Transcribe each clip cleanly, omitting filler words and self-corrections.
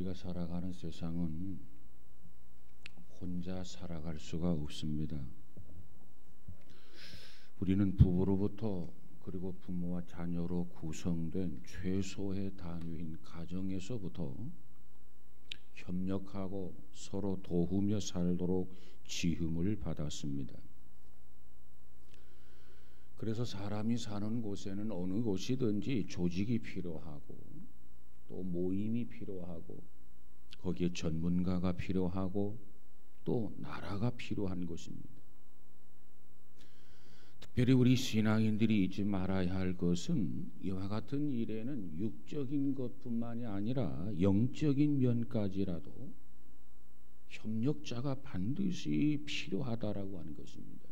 우리가 살아가는 세상은 혼자 살아갈 수가 없습니다. 우리는 부부로부터 그리고 부모와 자녀로 구성된 최소의 단위인 가정에서부터 협력하고 서로 도우며 살도록 지음을 받았습니다. 그래서 사람이 사는 곳에는 어느 곳이든지 조직이 필요하고 또 모임이 필요하고 거기에 전문가가 필요하고 또 나라가 필요한 것입니다. 특별히 우리 신앙인들이 잊지 말아야 할 것은 이와 같은 일에는 육적인 것뿐만이 아니라 영적인 면까지라도 협력자가 반드시 필요하다라고 하는 것입니다.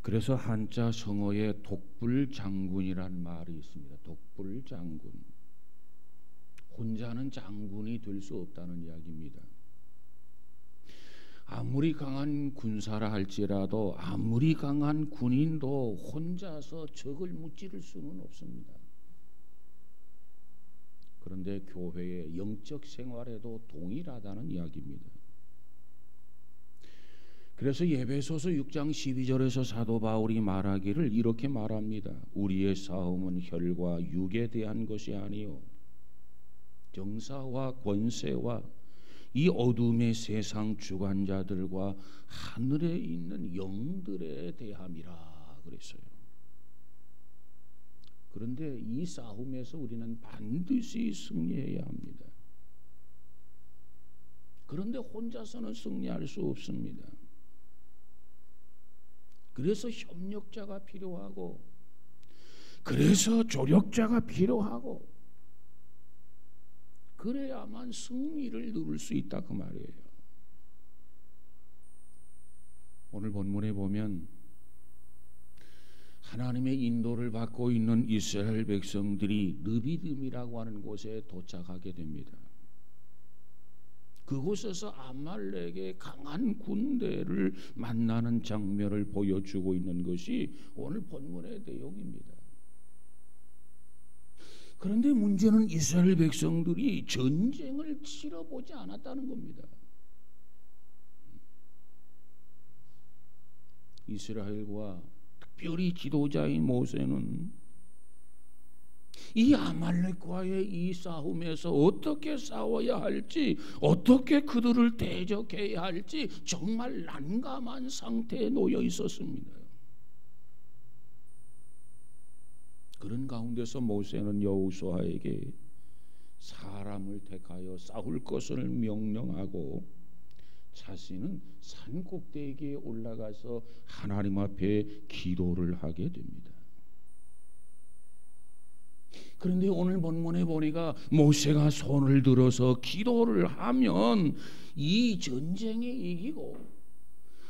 그래서 한자 성어에 독불장군이라는 말이 있습니다. 독불장군. 혼자는 장군이 될 수 없다는 이야기입니다. 아무리 강한 군사라 할지라도 아무리 강한 군인도 혼자서 적을 무찌를 수는 없습니다. 그런데 교회의 영적 생활에도 동일하다는 이야기입니다. 그래서 에베소서 6장 12절에서 사도 바울이 말하기를 이렇게 말합니다. 우리의 싸움은 혈과 육에 대한 것이 아니요 정사와 권세와 이 어둠의 세상 주관자들과 하늘에 있는 영들에 대함이라 그랬어요. 그런데 이 싸움에서 우리는 반드시 승리해야 합니다. 그런데 혼자서는 승리할 수 없습니다. 그래서 협력자가 필요하고 그래서 조력자가 필요하고 그래야만 승리를 누릴 수 있다 그 말이에요. 오늘 본문에 보면 하나님의 인도를 받고 있는 이스라엘 백성들이 르비딤이라고 하는 곳에 도착하게 됩니다. 그곳에서 아말렉의 강한 군대를 만나는 장면을 보여주고 있는 것이 오늘 본문의 내용입니다. 그런데 문제는 이스라엘 백성들이 전쟁을 치러보지 않았다는 겁니다. 이스라엘과 특별히 지도자인 모세는 이 아말렉과의 이 싸움에서 어떻게 싸워야 할지 어떻게 그들을 대적해야 할지 정말 난감한 상태에 놓여 있었습니다. 그런 가운데서 모세는 여호수아에게 사람을 택하여 싸울 것을 명령하고 자신은 산 꼭대기에 올라가서 하나님 앞에 기도를 하게 됩니다. 그런데 오늘 본문에 보니까 모세가 손을 들어서 기도를 하면 이 전쟁에 이기고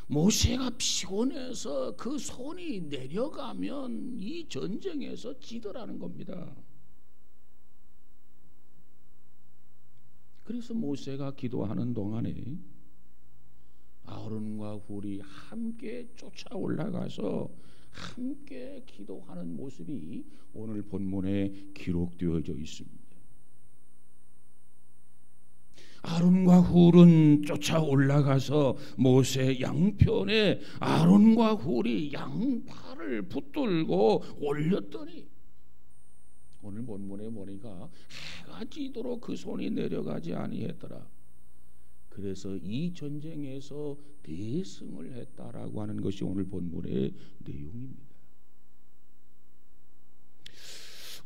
모세가 피곤해서 그 손이 내려가면 이 전쟁에서 지더라는 겁니다. 그래서 모세가 기도하는 동안에 아론과 훌이 함께 쫓아 올라가서 함께 기도하는 모습이 오늘 본문에 기록되어져 있습니다. 아론과 훌은 쫓아 올라가서 모세 양편에 아론과 훌이 양팔을 붙들고 올렸더니 오늘 본문에 보니까 해가 지도록 그 손이 내려가지 아니했더라. 그래서 이 전쟁에서 대승을 했다라고 하는 것이 오늘 본문의 내용입니다.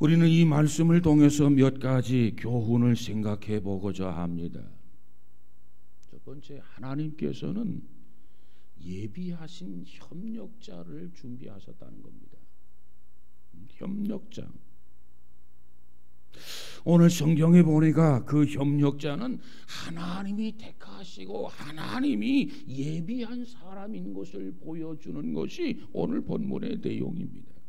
우리는 이 말씀을 통해서 몇 가지 교훈을 생각해 보고자 합니다. 첫 번째, 하나님께서는 예비하신 협력자를 준비하셨다는 겁니다. 협력자. 오늘 성경에 보니까 그 협력자는 하나님이 택하시고 하나님이 예비한 사람인 것을 보여주는 것이 오늘 본문의 내용입니다.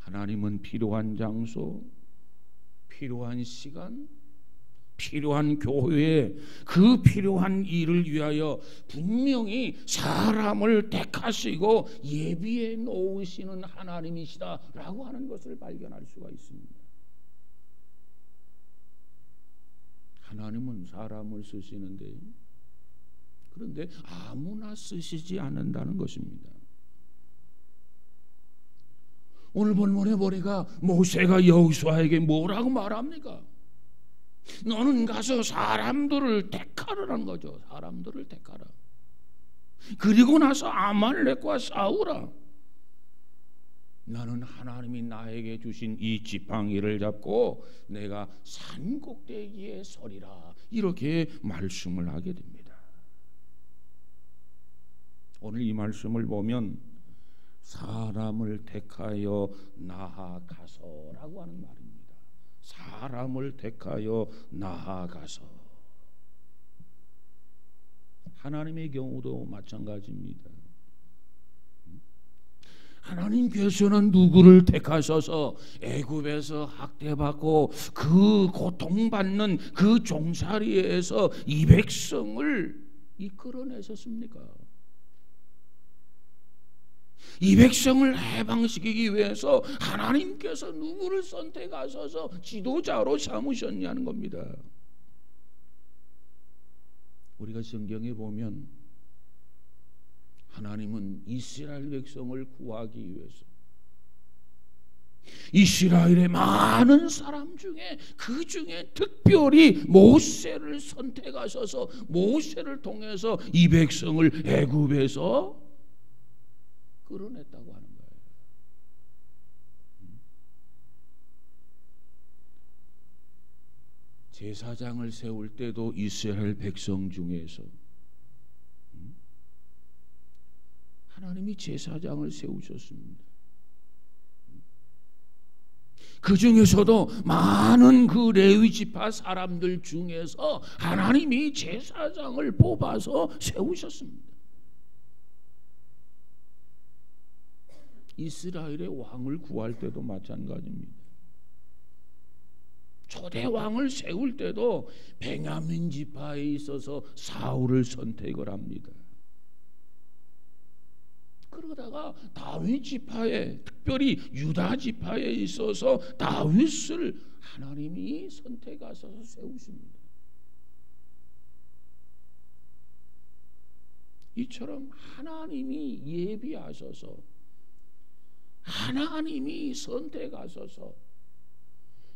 하나님은 필요한 장소, 필요한 시간, 필요한 교회에 그 필요한 일을 위하여 분명히 사람을 택하시고 예비해 놓으시는 하나님이시다라고 하는 것을 발견할 수가 있습니다. 하나님은 사람을 쓰시는데, 그런데 아무나 쓰시지 않는다는 것입니다. 오늘 본문에 보니까 모세가 여호수아에게 뭐라고 말합니까? 너는 가서 사람들을 택하라는 거죠. 사람들을 택하라. 그리고 나서 아말렉과 싸우라. 나는 하나님이 나에게 주신 이 지팡이를 잡고 내가 산 꼭대기에 서리라. 이렇게 말씀을 하게 됩니다. 오늘 이 말씀을 보면 사람을 택하여 나아가서라고 하는 말입니다. 사람을 택하여 나아가서. 하나님의 경우도 마찬가지입니다. 하나님께서는 누구를 택하셔서 애굽에서 학대받고 그 고통받는 그 종살이에서 이 백성을 이끌어내셨습니까? 이 백성을 해방시키기 위해서 하나님께서 누구를 선택하셔서 지도자로 삼으셨냐는 겁니다. 우리가 성경에 보면 하나님은 이스라엘 백성을 구하기 위해서 이스라엘의 많은 사람 중에 그 중에 특별히 모세를 선택하셔서 모세를 통해서 이 백성을 애굽에서 끌어냈다고 하는 거예요. 제사장을 세울 때도 이스라엘 백성 중에서 하나님이 제사장을 세우셨습니다. 그 중에서도 많은 그 레위 지파 사람들 중에서 하나님이 제사장을 뽑아서 세우셨습니다. 이스라엘의 왕을 구할 때도 마찬가지입니다. 초대 왕을 세울 때도 베냐민 지파에 있어서 사울을 선택을 합니다. 그러다가 다윗 지파에, 특별히 유다 지파에 있어서 다윗을 하나님이 선택하셔서 세우십니다. 이처럼 하나님이 예비하셔서 하나님이 선택하셔서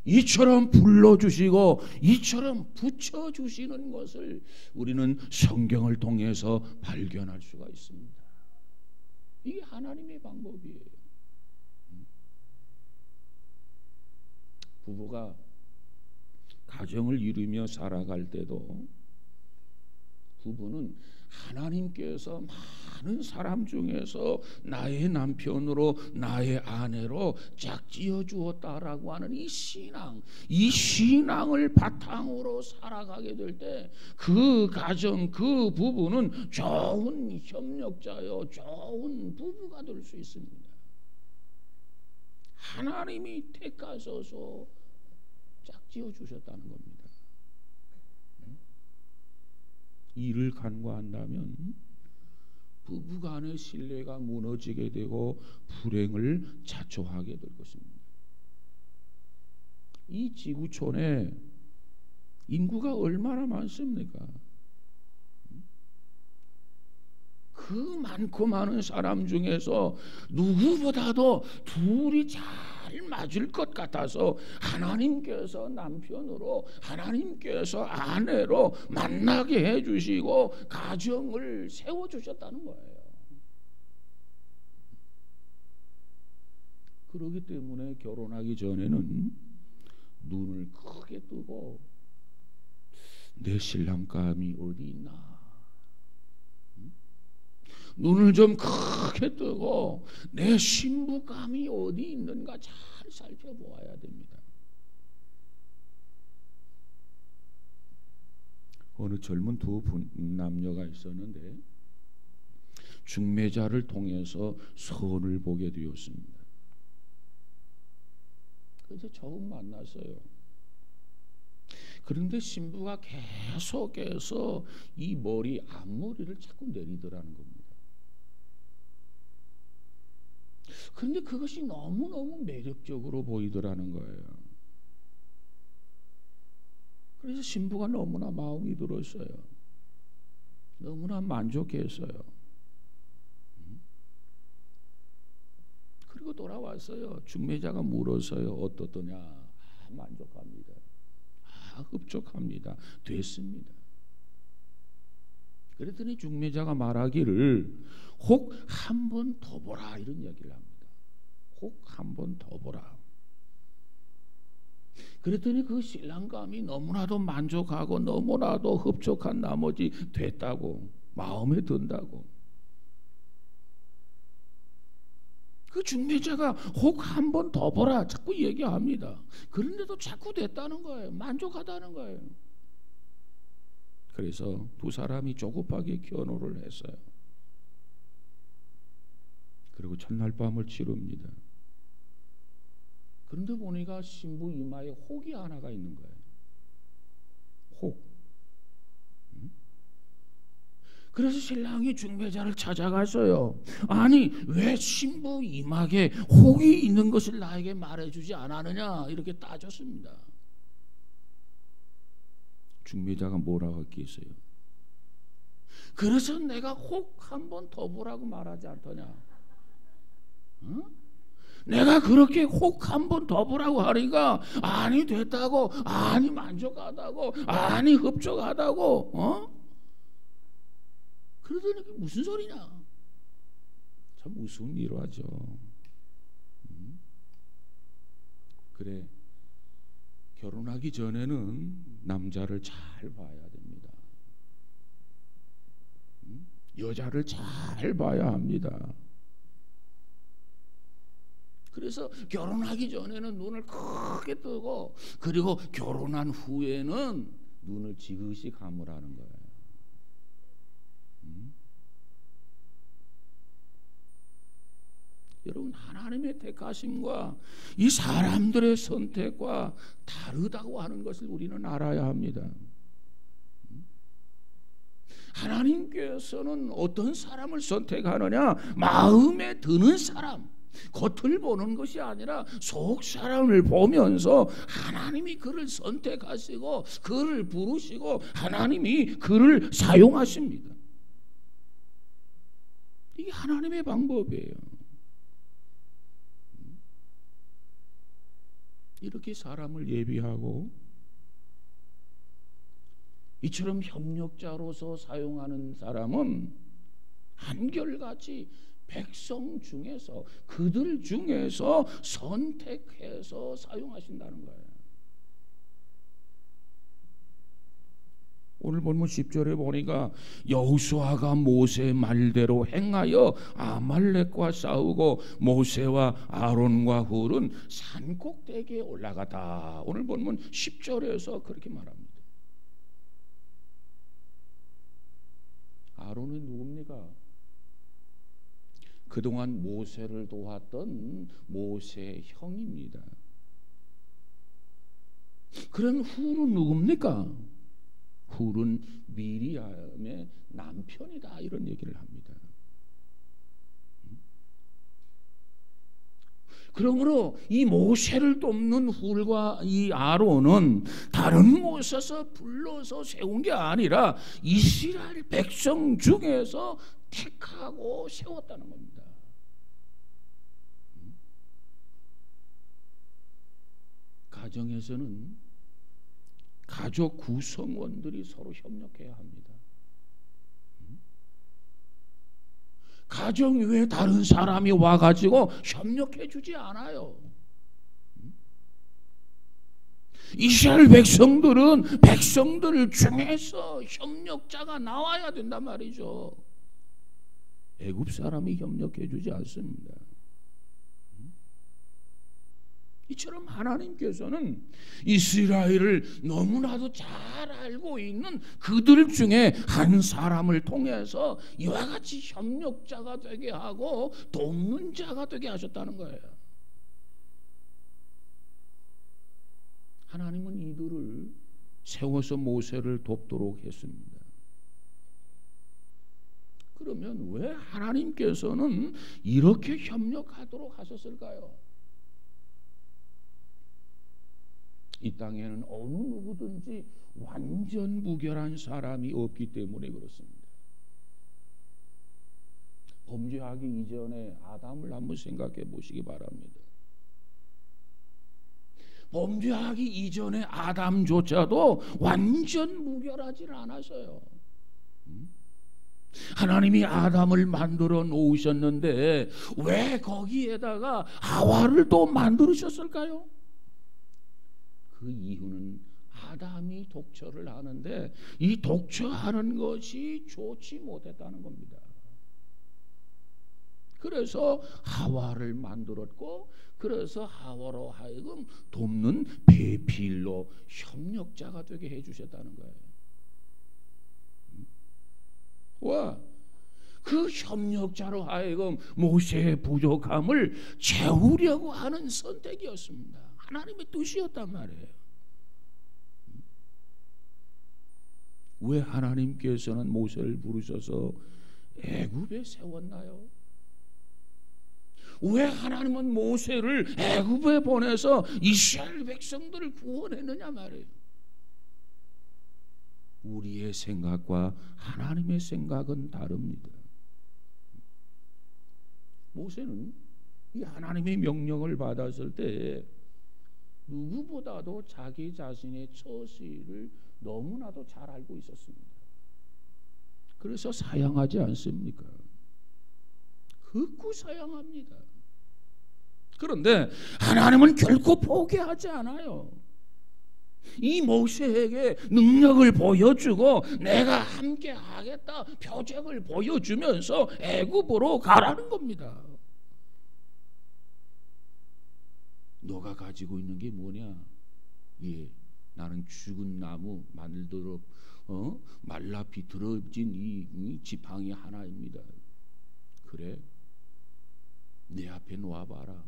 이처럼 불러주시고 이처럼 붙여주시는 것을 우리는 성경을 통해서 발견할 수가 있습니다. 이게 하나님의 방법이에요. 부부가 가정을 이루며 살아갈 때도 부부는 하나님께서 많은 사람 중에서 나의 남편으로 나의 아내로 짝지어 주었다라고 하는 이 신앙을 바탕으로 살아가게 될 때 그 가정, 그 부부는 좋은 협력자요, 좋은 부부가 될 수 있습니다. 하나님이 택하셔서 짝지어 주셨다는 겁니다. 이를 간과한다면 부부간의 신뢰가 무너지게 되고 불행을 자초하게 될 것입니다. 이 지구촌에 인구가 얼마나 많습니까? 그 많고 많은 사람 중에서 누구보다도 둘이 잘 맞을 것 같아서 하나님께서 남편으로, 하나님께서 아내로 만나게 해주시고 가정을 세워주셨다는 거예요. 그렇기 때문에 결혼하기 전에는 눈을 크게 뜨고 내 신랑감이 어디 있나, 눈을 좀 크게 뜨고 내 신부감이 어디 있는가 잘 살펴보아야 됩니다. 어느 젊은 두 남녀가 있었는데 중매자를 통해서 선을 보게 되었습니다. 그래서 처음 만났어요. 그런데 신부가 계속해서 이 머리, 앞머리를 자꾸 내리더라는 겁니다. 그런데 그것이 너무너무 매력적으로 보이더라는 거예요. 그래서 신부가 너무나 마음이 들었어요. 너무나 만족했어요. 그리고 돌아왔어요. 중매자가 물었어요. 어떻더냐? 만족합니다. 흡족합니다. 됐습니다. 그랬더니 중매자가 말하기를 혹 한 번 더 보라 이런 이야기를 합니다. 혹 한 번 더 보라. 그랬더니 그 신랑감이 너무나도 만족하고 너무나도 흡족한 나머지 됐다고 마음에 든다고. 그 중매자가 혹 한 번 더 보라 자꾸 얘기합니다. 그런데도 자꾸 됐다는 거예요. 만족하다는 거예요. 그래서 두 사람이 조급하게 결혼을 했어요. 그리고 첫날 밤을 치릅니다. 그런데 보니까 신부 이마에 혹이 하나가 있는 거예요. 혹. 그래서 신랑이 중매자를 찾아갔어요. 아니 왜 신부 이마에 혹이 있는 것을 나에게 말해주지 않았느냐 이렇게 따졌습니다. 중매자가 뭐라고 했겠어요? 그래서 내가 혹 한 번 더 보라고 말하지 않더냐? 어? 내가 그렇게 혹 한 번 더 보라고 하니까 아니 됐다고, 아니 만족하다고, 아니 흡족하다고, 그러더니 그게 무슨 소리냐? 참 우스운 일화죠. 그래, 결혼하기 전에는 남자를 잘 봐야 됩니다. 여자를 잘 봐야 합니다. 그래서 결혼하기 전에는 눈을 크게 뜨고 그리고 결혼한 후에는 눈을 지그시 감으라는 거예요. 여러분, 하나님의 택하심과 이 사람들의 선택과 다르다고 하는 것을 우리는 알아야 합니다. 하나님께서는 어떤 사람을 선택하느냐? 마음에 드는 사람, 겉을 보는 것이 아니라 속 사람을 보면서 하나님이 그를 선택하시고 그를 부르시고 하나님이 그를 사용하십니다. 이게 하나님의 방법이에요. 이렇게 사람을 예비하고 이처럼 협력자로서 사용하는 사람은 한결같이 백성 중에서 그들 중에서 선택해서 사용하신다는 거예요. 오늘 본문 10절에 보니까 여호수아가 모세 말대로 행하여 아말렉과 싸우고 모세와 아론과 훌은 산 꼭대기에 올라가다. 오늘 본문 10절에서 그렇게 말합니다. 아론은 누굽니까? 그동안 모세를 도왔던 모세의 형입니다. 그런 훌은 누굽니까? 훌은 미리암의 남편이다 이런 얘기를 합니다. 그러므로 이 모세를 돕는 훌과 이 아론은 다른 곳에서 불러서 세운 게 아니라 이스라엘 백성 중에서 택하고 세웠다는 겁니다. 가정에서는 가족 구성원들이 서로 협력해야 합니다. 가정 외에 다른 사람이 와가지고 협력해 주지 않아요. 이스라엘 백성들은 백성들 중에서 협력자가 나와야 된단 말이죠. 애굽 사람이 협력해 주지 않습니다. 이처럼 하나님께서는 이스라엘을 너무나도 잘 알고 있는 그들 중에 한 사람을 통해서 이와 같이 협력자가 되게 하고 돕는 자가 되게 하셨다는 거예요. 하나님은 이들을 세워서 모세를 돕도록 했습니다. 그러면 왜 하나님께서는 이렇게 협력하도록 하셨을까요? 이 땅에는 어느 누구든지 완전 무결한 사람이 없기 때문에 그렇습니다. 범죄하기 이전에 아담을 한번 생각해 보시기 바랍니다. 범죄하기 이전에 아담조차도 완전 무결하지 않았어요. 하나님이 아담을 만들어 놓으셨는데 왜 거기에다가 하와를 또 만들으셨을까요? 그 이유는 아담이 독처를 하는데 이 독처하는 것이 좋지 못했다는 겁니다. 그래서 하와를 만들었고, 그래서 하와로 하여금 돕는 배필로 협력자가 되게 해주셨다는 거예요. 와, 그 협력자로 하여금 모세의 부족함을 채우려고 하는 선택이었습니다. 하나님의 뜻이었단 말이에요. 왜 하나님께서는 모세를 부르셔서 애굽에 세웠나요? 왜 하나님은 모세를 애굽에 보내서 이스라엘 백성들을 구원했느냐 말이에요. 우리의 생각과 하나님의 생각은 다릅니다. 모세는 이 하나님의 명령을 받았을 때 누구보다도 자기 자신의 처지를 너무나도 잘 알고 있었습니다. 그래서 사양하지 않습니까? 극구 사양합니다. 그런데 하나님은 결코 포기하지 않아요. 이 모세에게 능력을 보여주고 내가 함께 하겠다 표적을 보여주면서 애굽으로 가라는 겁니다. 너가 가지고 있는 게 뭐냐? 예, 나는 죽은 나무 만들어 말라 비틀어진 이 지팡이 하나입니다. 그래, 내 앞에 놓아봐라.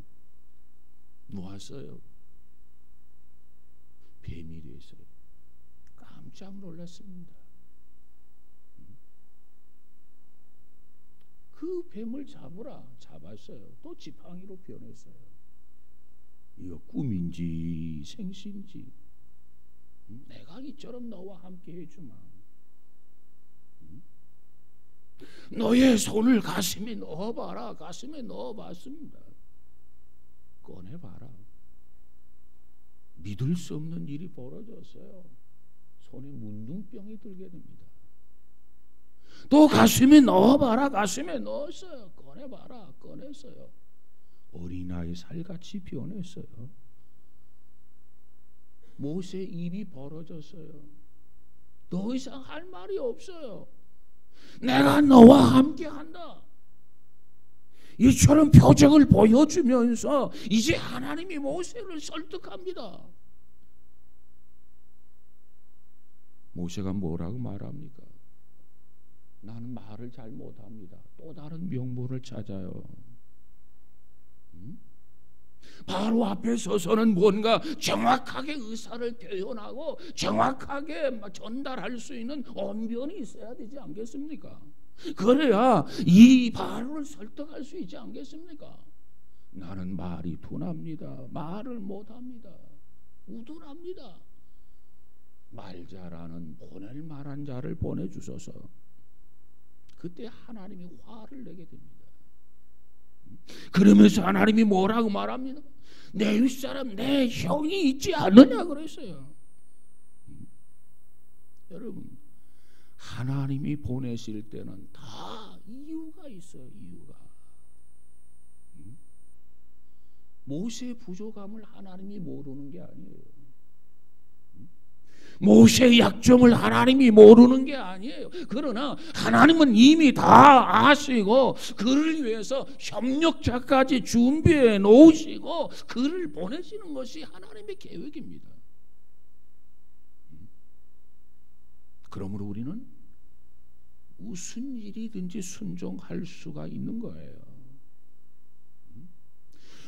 놓았어요. 뱀이 됐어요. 깜짝 놀랐습니다. 그 뱀을 잡았어요. 또 지팡이로 변했어요. 이거 꿈인지 생신지 내가 이처럼 너와 함께 해주마. 너의 손을 가슴에 넣어봐라. 가슴에 넣어봤습니다. 꺼내봐라. 믿을 수 없는 일이 벌어졌어요. 손에 문둥병이 들게 됩니다. 또 가슴에 넣어봐라. 가슴에 넣었어요. 꺼내봐라. 꺼냈어요. 어린아이 살같이 변했어요. 모세 입이 벌어졌어요. 더 이상 할 말이 없어요. 내가 너와 함께 한다. 이처럼 표적을 보여주면서 이제 하나님이 모세를 설득합니다. 모세가 뭐라고 말합니까? 나는 말을 잘 못합니다. 또 다른 명분을 찾아요. 바로 앞에 서서는 뭔가 정확하게 의사를 표현하고 정확하게 전달할 수 있는 언변이 있어야 되지 않겠습니까? 그래야 이 바로를 설득할 수 있지 않겠습니까? 나는 말이 둔합니다. 말을 못합니다. 우둔합니다. 말 잘하는 보낼 만한 자를 보내주소서. 그때 하나님이 화를 내게 됩니다. 그러면서 하나님이 뭐라고 말합니다? 내 윗사람 내 형이 있지 않느냐 그랬어요. 여러분, 하나님이 보내실 때는 다 이유가 있어요. 이유가. 모세의 부족함을 하나님이 모르는 게 아니에요. 모세의 약점을 하나님이 모르는 게 아니에요. 그러나 하나님은 이미 다 아시고 그를 위해서 협력자까지 준비해 놓으시고 그를 보내시는 것이 하나님의 계획입니다. 그러므로 우리는 무슨 일이든지 순종할 수가 있는 거예요.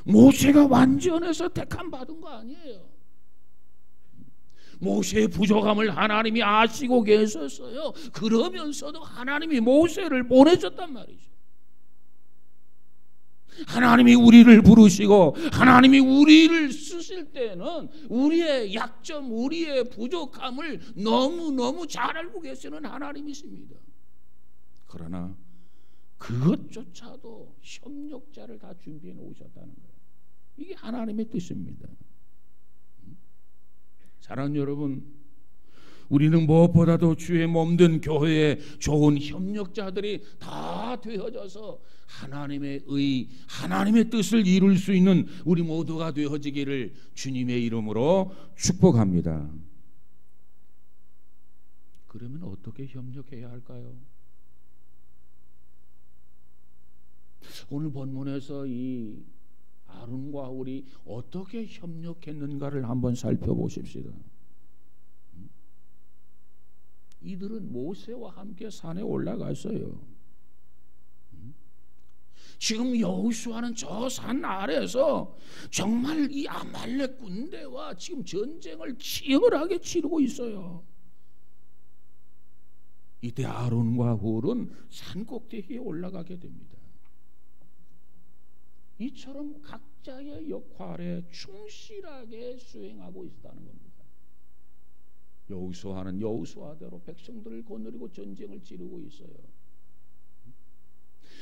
모세가 완전해서 택함 받은 거 아니에요. 모세의 부족함을 하나님이 아시고 계셨어요. 그러면서도 하나님이 모세를 보내줬단 말이죠. 하나님이 우리를 부르시고 하나님이 우리를 쓰실 때는 우리의 약점, 우리의 부족함을 너무너무 잘 알고 계시는 하나님이십니다. 그러나 그것조차도 협력자를 다 준비해 놓으셨다는 거예요. 이게 하나님의 뜻입니다. 사랑하는 여러분, 우리는 무엇보다도 주의 몸된 교회에 좋은 협력자들이 다 되어져서 하나님의 하나님의 뜻을 이룰 수 있는 우리 모두가 되어지기를 주님의 이름으로 축복합니다. 그러면 어떻게 협력해야 할까요? 오늘 본문에서 이 아론과 훌이 어떻게 협력했는가를 한번 살펴보십시다. 이들은 모세와 함께 산에 올라갔어요. 지금 여호수아는 저 산 아래에서 정말 이 아말렉 군대와 지금 전쟁을 치열하게 치르고 있어요. 이때 아론과 훌은 산 꼭대기에 올라가게 됩니다. 이처럼 각자의 역할에 충실하게 수행하고 있다는 겁니다. 여호수아는 여호수아대로 백성들을 거느리고 전쟁을 치르고 있어요.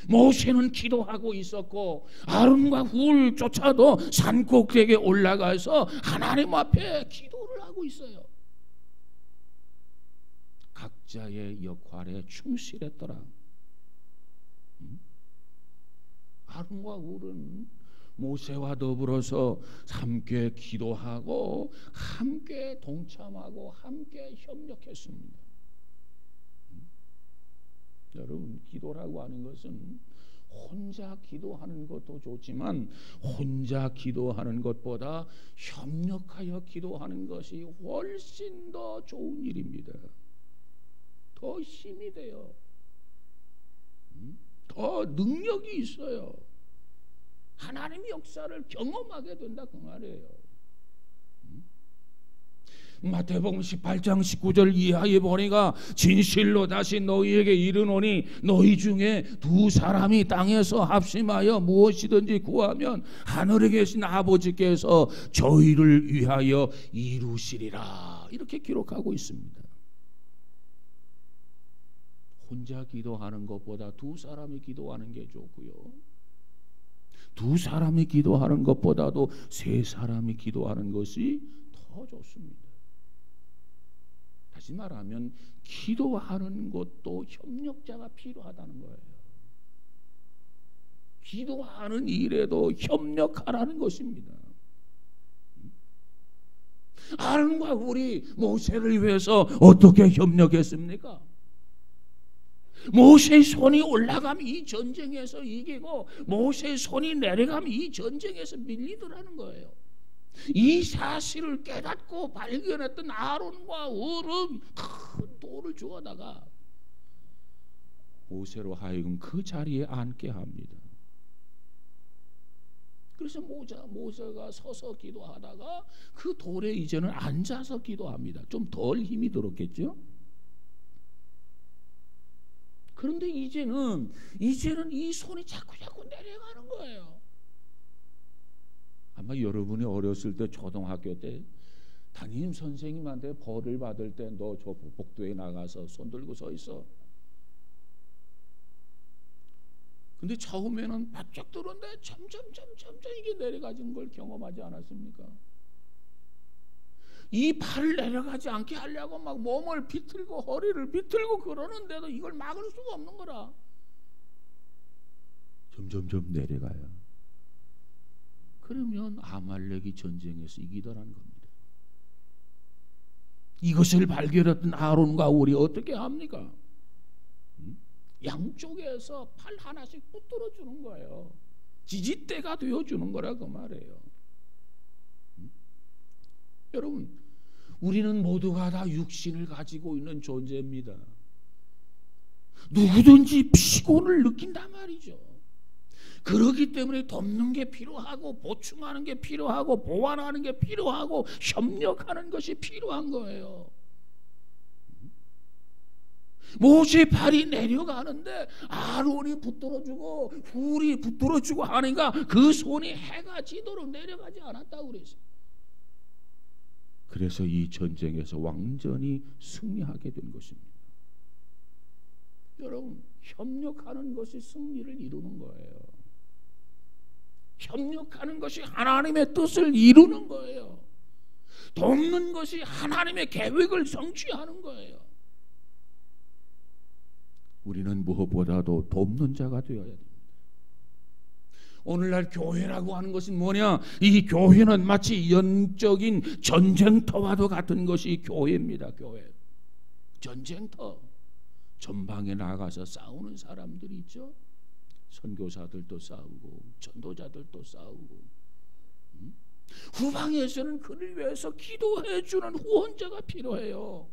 모세는 기도하고 있었고 아론과 훌조차도 산 꼭대기에 올라가서 하나님 앞에 기도를 하고 있어요. 각자의 역할에 충실했더라. 아론과 훌은 모세와 더불어서 함께 기도하고 함께 동참하고 함께 협력했습니다. 여러분, 기도라고 하는 것은 혼자 기도하는 것도 좋지만 혼자 기도하는 것보다 협력하여 기도하는 것이 훨씬 더 좋은 일입니다. 더 힘이 돼요. 더 능력이 있어요. 하나님의 역사를 경험하게 된다 그 말이에요. 마태복음 18장 19절 이하에 보니까 진실로 다시 너희에게 이르노니 너희 중에 두 사람이 땅에서 합심하여 무엇이든지 구하면 하늘에 계신 아버지께서 저희를 위하여 이루시리라, 이렇게 기록하고 있습니다. 혼자 기도하는 것보다 두 사람이 기도하는 게 좋고요, 두 사람이 기도하는 것보다도 세 사람이 기도하는 것이 더 좋습니다. 다시 말하면 기도하는 것도 협력자가 필요하다는 거예요. 기도하는 일에도 협력하라는 것입니다. 아론과 훌이 모세를 위해서 어떻게 협력했습니까? 모세의 손이 올라가면 이 전쟁에서 이기고 모세의 손이 내려가면 이 전쟁에서 밀리더라는 거예요. 이 사실을 깨닫고 발견했던 아론과 훌은 큰 돌을 주워다가 모세로 하여금 그 자리에 앉게 합니다. 그래서 모세가 서서 기도하다가 그 돌에 이제는 앉아서 기도합니다. 좀 덜 힘이 들었겠죠? 그런데 이제는 이 손이 자꾸 내려가는 거예요. 아마 여러분이 어렸을 때 초등학교 때 담임 선생님한테 벌을 받을 때 너 저 복도에 나가서 손 들고 서 있어. 근데 처음에는 바짝 들었는데 점점 이게 내려가는 걸 경험하지 않았습니까? 이 발을 내려가지 않게 하려고 막 몸을 비틀고 허리를 비틀고 그러는데도 이걸 막을 수가 없는 거라. 점점 내려가요. 그러면 아말렉이 전쟁에서 이기더라는 겁니다. 이것을 발견했던 아론과 훌이 어떻게 합니까? 양쪽에서 팔 하나씩 붙들어 주는 거예요. 지지대가 되어 주는 거라 그 말이에요. 여러분, 우리는 모두가 다 육신을 가지고 있는 존재입니다. 누구든지 피곤을 느낀단 말이죠. 그렇기 때문에 돕는 게 필요하고 보충하는 게 필요하고 보완하는 게 필요하고 협력하는 것이 필요한 거예요. 모세 팔이 내려가는데 아론이 붙들어주고 훌이 붙들어주고 하니까 그 손이 해가 지도록 내려가지 않았다고 그랬어요. 그래서 이 전쟁에서 완전히 승리하게 된 것입니다. 여러분, 협력하는 것이 승리를 이루는 거예요. 협력하는 것이 하나님의 뜻을 이루는 거예요. 돕는 것이 하나님의 계획을 성취하는 거예요. 우리는 무엇보다도 돕는 자가 되어야 됩니다. 오늘날 교회라고 하는 것은 뭐냐? 이 교회는 마치 영적인 전쟁터와도 같은 것이 교회입니다. 교회. 전쟁터. 전방에 나가서 싸우는 사람들이 있죠. 선교사들도 싸우고 전도자들도 싸우고, 후방에서는 그를 위해서 기도해 주는 후원자가 필요해요.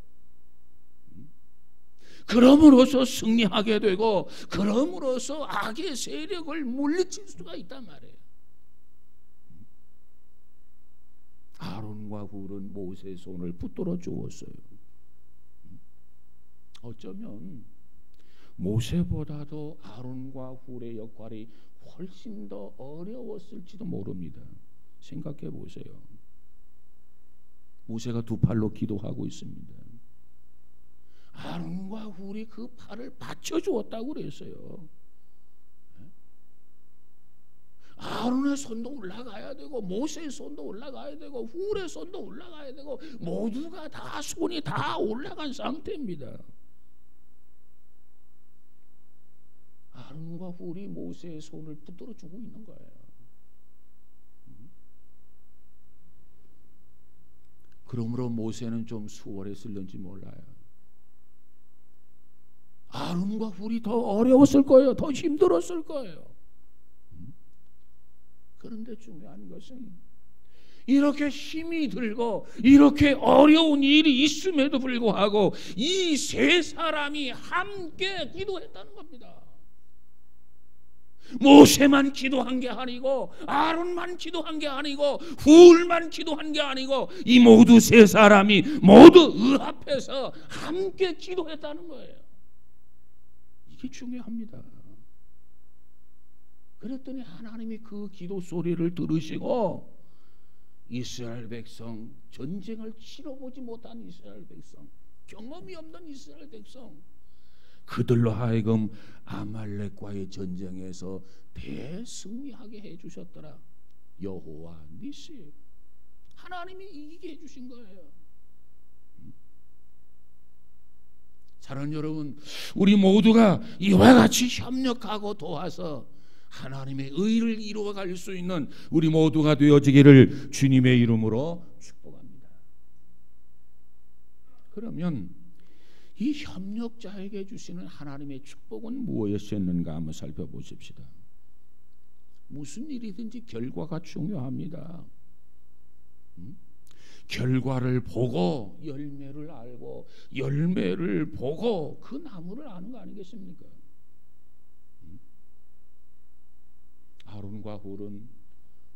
그럼으로써 승리하게 되고 그럼으로써 악의 세력을 물리칠 수가 있단 말이에요. 아론과 훌은 모세의 손을 붙들어 주었어요. 어쩌면 모세보다도 아론과 훌의 역할이 훨씬 더 어려웠을지도 모릅니다. 생각해 보세요. 모세가 두 팔로 기도하고 있습니다. 아론과 훌이 그 팔을 받쳐주었다고 그랬어요. 아론의 손도 올라가야 되고 모세의 손도 올라가야 되고 훌의 손도 올라가야 되고 모두가 다 손이 다 올라간 상태입니다. 아론과 훌이 모세의 손을 붙들어 주고 있는 거예요. 그러므로 모세는 좀 수월했을는지 몰라요. 아론과 훌이 더 어려웠을 거예요. 더 힘들었을 거예요. 그런데 중요한 것은 이렇게 힘이 들고 이렇게 어려운 일이 있음에도 불구하고 이 세 사람이 함께 기도했다는 겁니다. 모세만 기도한 게 아니고 아론만 기도한 게 아니고 훌만 기도한 게 아니고 이 모두 세 사람이 모두 의합해서 함께 기도했다는 거예요. 이게 중요합니다. 그랬더니 하나님이 그 기도 소리를 들으시고 이스라엘 백성, 전쟁을 치러보지 못한 이스라엘 백성, 경험이 없는 이스라엘 백성, 그들로 하여금 아말렉과의 전쟁에서 대승리하게 해주셨더라. 여호와 니시, 하나님이 이기게 해주신 거예요. 사랑하는 여러분, 우리 모두가 이와 같이 협력하고 도와서 하나님의 의를 이루어갈 수 있는 우리 모두가 되어지기를 주님의 이름으로 축복합니다. 그러면 이 협력자에게 주시는 하나님의 축복은 무엇이었는가 한번 살펴보십시다. 무슨 일이든지 결과가 중요합니다. 결과를 보고 열매를 알고 열매를 보고 그 나무를 아는 거 아니겠습니까? 아론과 훌은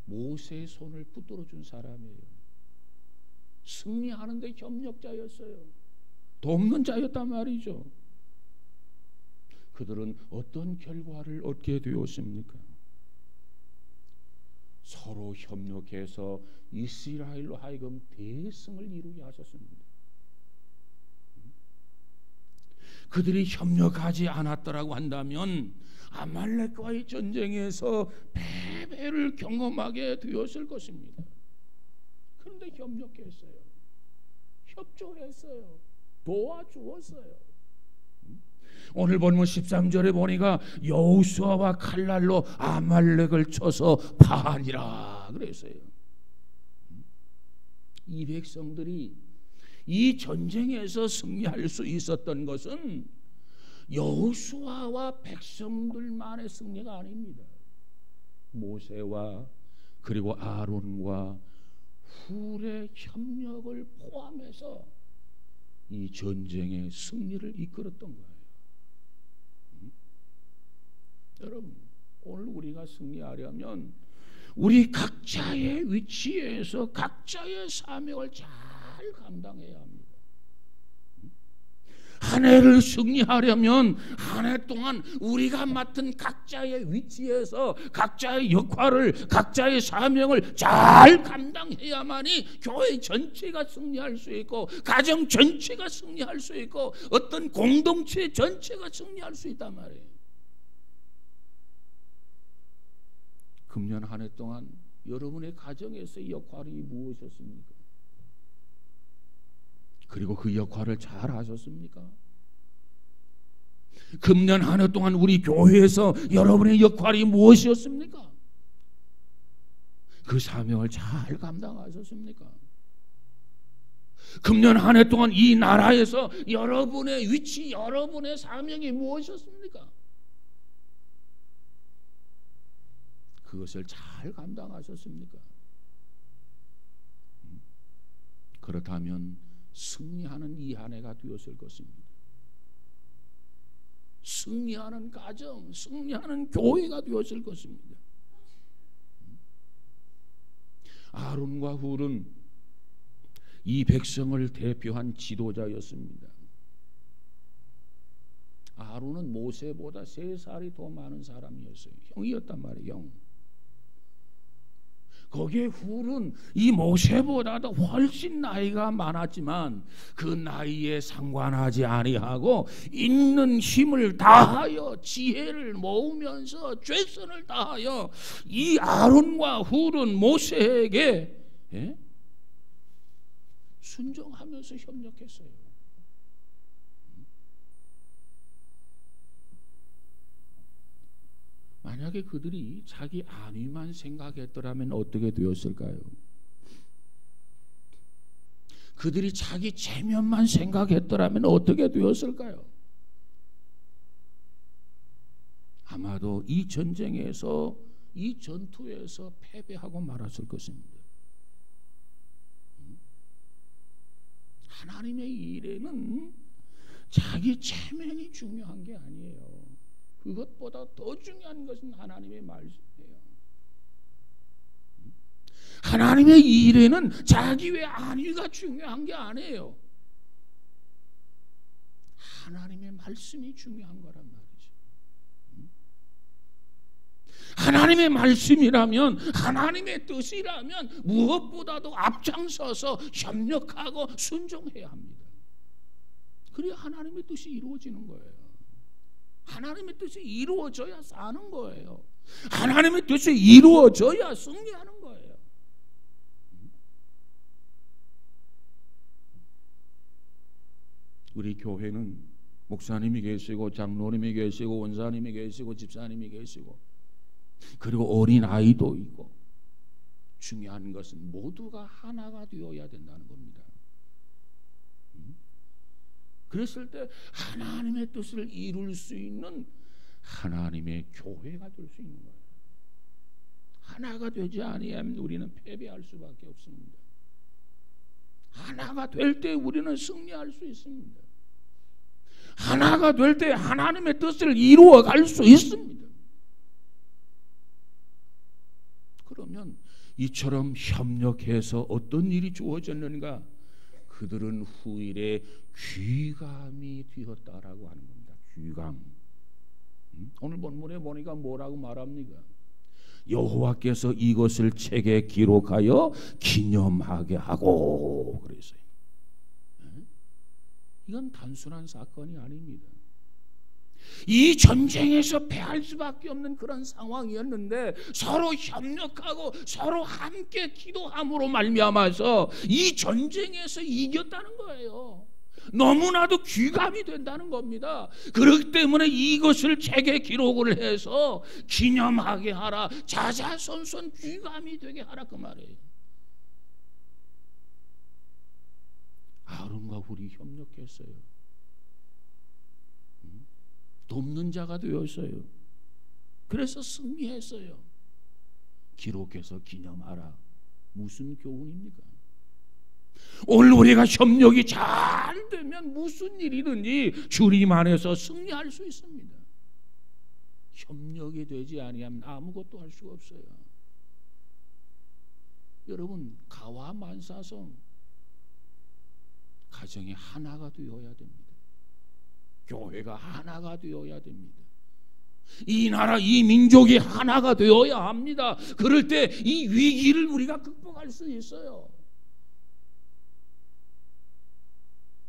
모세의 손을 붙들어 준 사람이에요. 승리하는데 협력자였어요. 돕는 자였단 말이죠. 그들은 어떤 결과를 얻게 되었습니까? 서로 협력해서 이스라엘로 하여금 대승을 이루게 하셨습니다. 그들이 협력하지 않았더라고 한다면 아말렉과의 전쟁에서 패배를 경험하게 되었을 것입니다. 그런데 협력했어요. 협조했어요. 도와주었어요. 오늘 본문 13절에 보니까 여호수아와 칼날로 아말렉을 쳐서 파하니라 그랬어요. 이 백성들이 이 전쟁에서 승리할 수 있었던 것은 여호수아와 백성들만의 승리가 아닙니다. 모세와 그리고 아론과 훌의 협력을 포함해서 이 전쟁의 승리를 이끌었던 거예요. 여러분, 오늘 우리가 승리하려면 우리 각자의 위치에서 각자의 사명을 잘 감당해야 합니다. 한 해를 승리하려면 한 해 동안 우리가 맡은 각자의 위치에서 각자의 역할을, 각자의 사명을 잘 감당해야만이 교회 전체가 승리할 수 있고, 가정 전체가 승리할 수 있고, 어떤 공동체 전체가 승리할 수 있단 말이에요. 금년 한 해 동안 여러분의 가정에서의 역할이 무엇이었습니까? 그리고 그 역할을 잘 하셨습니까? 금년 한 해 동안 우리 교회에서 여러분의 역할이 무엇이었습니까? 그 사명을 잘 감당하셨습니까? 금년 한 해 동안 이 나라에서 여러분의 위치, 여러분의 사명이 무엇이었습니까? 그것을 잘 감당하셨습니까? 그렇다면 승리하는 이 한 해가 되었을 것입니다. 승리하는 가정, 승리하는 교회가 되었을 것입니다. 아론과 훌은 이 백성을 대표한 지도자였습니다. 아론은 모세보다 3살이 더 많은 사람이었어요. 형이었단 말이에요. 형. 거기에 훌은 이 모세보다도 훨씬 나이가 많았지만 그 나이에 상관하지 아니하고 있는 힘을 다하여 지혜를 모으면서 최선을 다하여 이 아론과 훌은 모세에게 순종하면서 협력했어요. 만약에 그들이 자기 안위만 생각했더라면 어떻게 되었을까요? 그들이 자기 체면만 생각했더라면 어떻게 되었을까요? 아마도 이 전쟁에서, 이 전투에서 패배하고 말았을 것입니다. 하나님의 일에는 자기 체면이 중요한 게 아니에요. 그것보다 더 중요한 것은 하나님의 말씀이에요. 하나님의 일에는 자기 외 안위가 중요한 게 아니에요. 하나님의 말씀이 중요한 거란 말이죠. 하나님의 말씀이라면, 하나님의 뜻이라면 무엇보다도 앞장서서 협력하고 순종해야 합니다. 그래야 하나님의 뜻이 이루어지는 거예요. 하나님의 뜻이 이루어져야 사는 거예요. 하나님의 뜻이 이루어져야 승리하는 거예요. 우리 교회는 목사님이 계시고 장로님이 계시고 원사님이 계시고 집사님이 계시고 그리고 어린 아이도 있고, 중요한 것은 모두가 하나가 되어야 된다는 겁니다. 그랬을 때 하나님의 뜻을 이룰 수 있는 하나님의 교회가 될 수 있는 거예요. 하나가 되지 아니하면 우리는 패배할 수밖에 없습니다. 하나가 될 때 우리는 승리할 수 있습니다. 하나가 될 때 하나님의 뜻을 이루어 갈 수 있습니다. 그러면 이처럼 협력해서 어떤 일이 주어졌는가? 그들은 후일에 귀감이 되었다라고 하는 겁니다. 귀감. 오늘 본문에 보니까 뭐라고 말합니까? 여호와께서 이것을 책에 기록하여 기념하게 하고 그랬어요. 이건 단순한 사건이 아닙니다. 이 전쟁에서 패할 수밖에 없는 그런 상황이었는데 서로 협력하고 서로 함께 기도함으로 말미암아서 이 전쟁에서 이겼다는 거예요. 너무나도 귀감이 된다는 겁니다. 그렇기 때문에 이것을 책에 기록을 해서 기념하게 하라, 자자손손 귀감이 되게 하라, 그 말이에요. 아론과 훌이 협력했어요. 돕는 자가 되었어요. 그래서 승리했어요. 기록해서 기념하라. 무슨 교훈입니까? 오늘 우리가 협력이 잘 되면 무슨 일이든지 주님 안에서 승리할 수 있습니다. 협력이 되지 아니하면 아무것도 할 수가 없어요. 여러분, 가와 만사성 가정이 하나가 되어야 됩니다. 교회가 하나가 되어야 됩니다. 이 나라, 이 민족이 하나가 되어야 합니다. 그럴 때 이 위기를 우리가 극복할 수 있어요.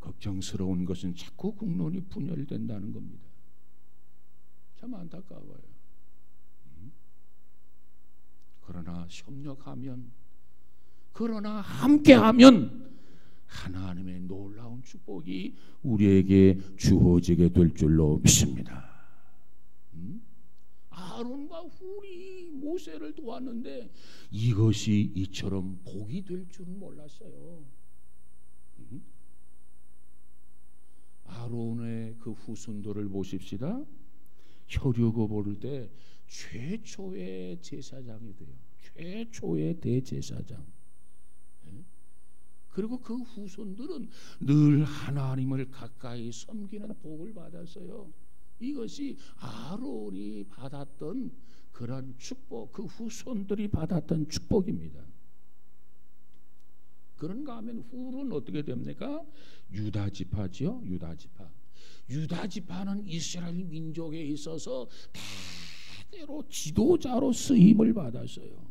걱정스러운 것은 자꾸 국론이 분열된다는 겁니다. 참 안타까워요. 그러나 협력하면, 그러나 함께하면 하나님의 놀라운 축복이 우리에게 주어지게 될 줄로 믿습니다. 아론과 훌이 모세를 도왔는데 이것이 이처럼 복이 될 줄은 몰랐어요. 아론의 그 후손들을 보십시다. 혈육을 보를 때 최초의 제사장이 돼요. 최초의 대제사장. 그리고 그 후손들은 늘 하나님을 가까이 섬기는 복을 받았어요. 이것이 아론이 받았던 그런 축복, 그 후손들이 받았던 축복입니다. 그런가 하면 훌은 어떻게 됩니까? 유다 지파지요. 유다 지파는 이스라엘 민족에 있어서 대대로 지도자로 쓰임을 받았어요.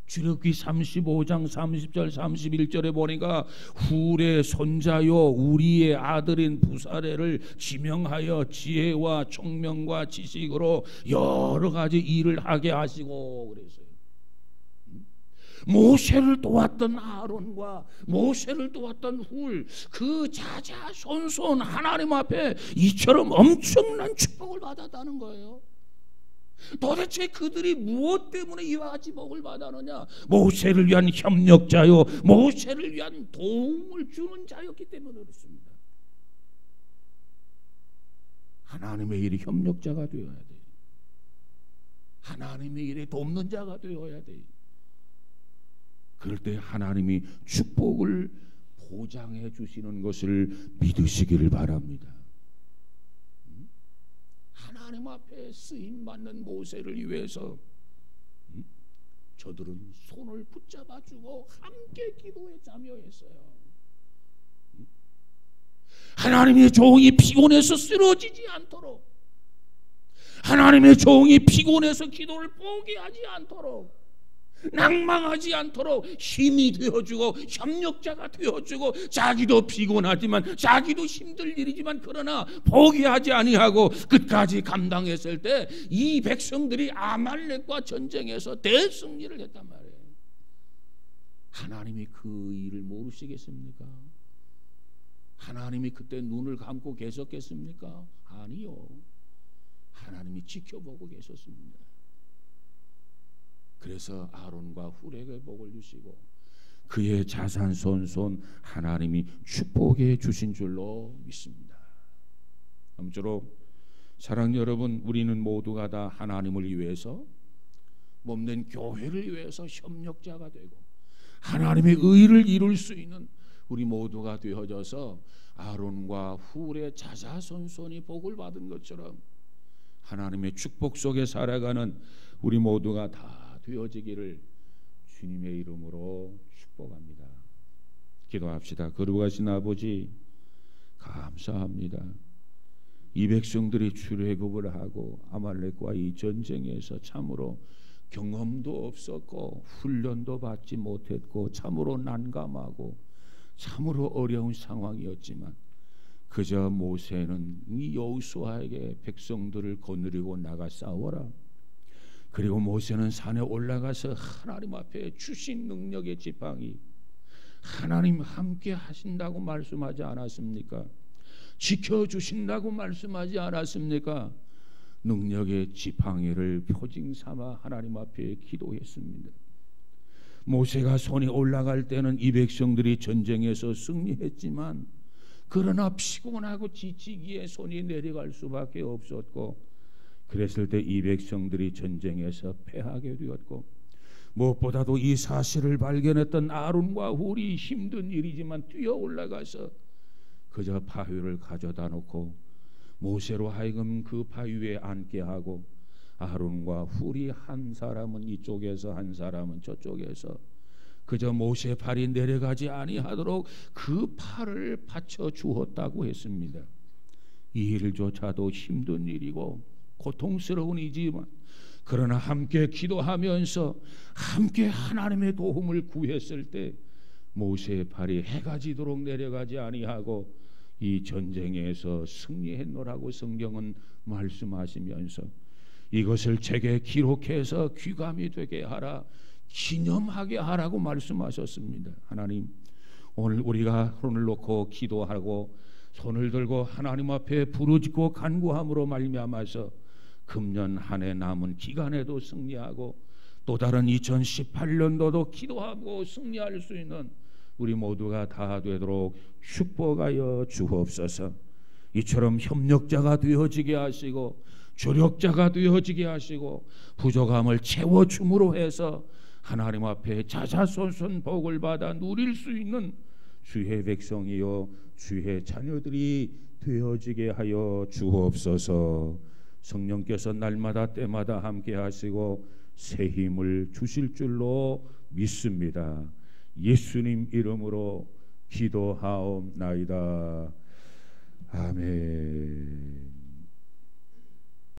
출애굽기 35장 30절 31절에 보니까 훌의 손자요 우리의 아들인 부사레를 지명하여 지혜와 총명과 지식으로 여러 가지 일을 하게 하시고 그랬어요. 모세를 도왔던 아론과 모세를 도왔던 훌, 그 자자손손 하나님 앞에 이처럼 엄청난 축복을 받았다는 거예요. 도대체 그들이 무엇 때문에 이와 같이 복을 받았느냐? 모세를 위한 협력자요, 모세를 위한 도움을 주는 자였기 때문에 그렇습니다. 하나님의 일에 협력자가 되어야 돼. 하나님의 일에 돕는 자가 되어야 돼. 그럴 때 하나님이 축복을 보장해 주시는 것을 믿으시기를 바랍니다. 하나님 앞에 쓰임받는 모세를 위해서 저들은 손을 붙잡아주고 함께 기도에 참여했어요. 하나님의 종이 피곤해서 쓰러지지 않도록, 하나님의 종이 피곤해서 기도를 포기하지 않도록, 낭망하지 않도록 힘이 되어주고 협력자가 되어주고, 자기도 피곤하지만 자기도 힘들 일이지만 그러나 포기하지 아니하고 끝까지 감당했을 때 이 백성들이 아말렉과 전쟁에서 대승리를 했단 말이에요. 하나님이 그 일을 모르시겠습니까? 하나님이 그때 눈을 감고 계셨겠습니까? 아니요. 하나님이 지켜보고 계셨습니다. 그래서 아론과 훌에게 복을 주시고 그의 자산 손손 하나님이 축복해 주신 줄로 믿습니다. 아무쪼록 사랑하는 여러분, 우리는 모두가 다 하나님을 위해서, 몸된 교회를 위해서 협력자가 되고 하나님의 의를 이룰 수 있는 우리 모두가 되어져서 아론과 훌의 자자손손이 복을 받은 것처럼 하나님의 축복 속에 살아가는 우리 모두가 다 되어지기를 주님의 이름으로 축복합니다. 기도합시다. 거룩하신 아버지, 감사합니다. 이 백성들이 출애굽을 하고 아말렉과 이 전쟁에서 참으로 경험도 없었고 훈련도 받지 못했고 참으로 난감하고 참으로 어려운 상황이었지만 그저 모세는 이 여호수아에게 백성들을 거느리고 나가 싸워라. 그리고 모세는 산에 올라가서 하나님 앞에 주신 능력의 지팡이, 하나님 함께 하신다고 말씀하지 않았습니까? 지켜주신다고 말씀하지 않았습니까? 능력의 지팡이를 표징 삼아 하나님 앞에 기도했습니다. 모세가 손이 올라갈 때는 이 백성들이 전쟁에서 승리했지만 그러나 피곤하고 지치기에 손이 내려갈 수밖에 없었고, 그랬을 때 이 백성들이 전쟁에서 패하게 되었고, 무엇보다도 이 사실을 발견했던 아론과 훌이 힘든 일이지만 뛰어 올라가서 그저 바위를 가져다 놓고 모세로 하여금 그 바위 위에 앉게 하고, 아론과 훌이 한 사람은 이쪽에서 한 사람은 저쪽에서 그저 모세 팔이 내려가지 아니하도록 그 팔을 받쳐 주었다고 했습니다. 이 일조차도 힘든 일이고 고통스러운 일이지만 그러나 함께 기도하면서 함께 하나님의 도움을 구했을 때 모세의 팔이 해가 지도록 내려가지 아니하고 이 전쟁에서 승리했노라고 성경은 말씀하시면서 이것을 책에 기록해서 귀감이 되게 하라, 기념하게 하라고 말씀하셨습니다. 하나님, 오늘 우리가 손을 놓고 기도하고 손을 들고 하나님 앞에 부르짖고 간구함으로 말미암아서 금년 한 해 남은 기간에도 승리하고 또 다른 2018년도도 기도하고 승리할 수 있는 우리 모두가 다 되도록 축복하여 주옵소서. 이처럼 협력자가 되어지게 하시고 조력자가 되어지게 하시고 부족함을 채워줌으로 해서 하나님 앞에 자자손손 복을 받아 누릴 수 있는 주의 백성이요 주의 자녀들이 되어지게 하여 주옵소서. 성령께서 날마다 때마다 함께 하시고 새 힘을 주실 줄로 믿습니다. 예수님 이름으로 기도하옵나이다. 아멘.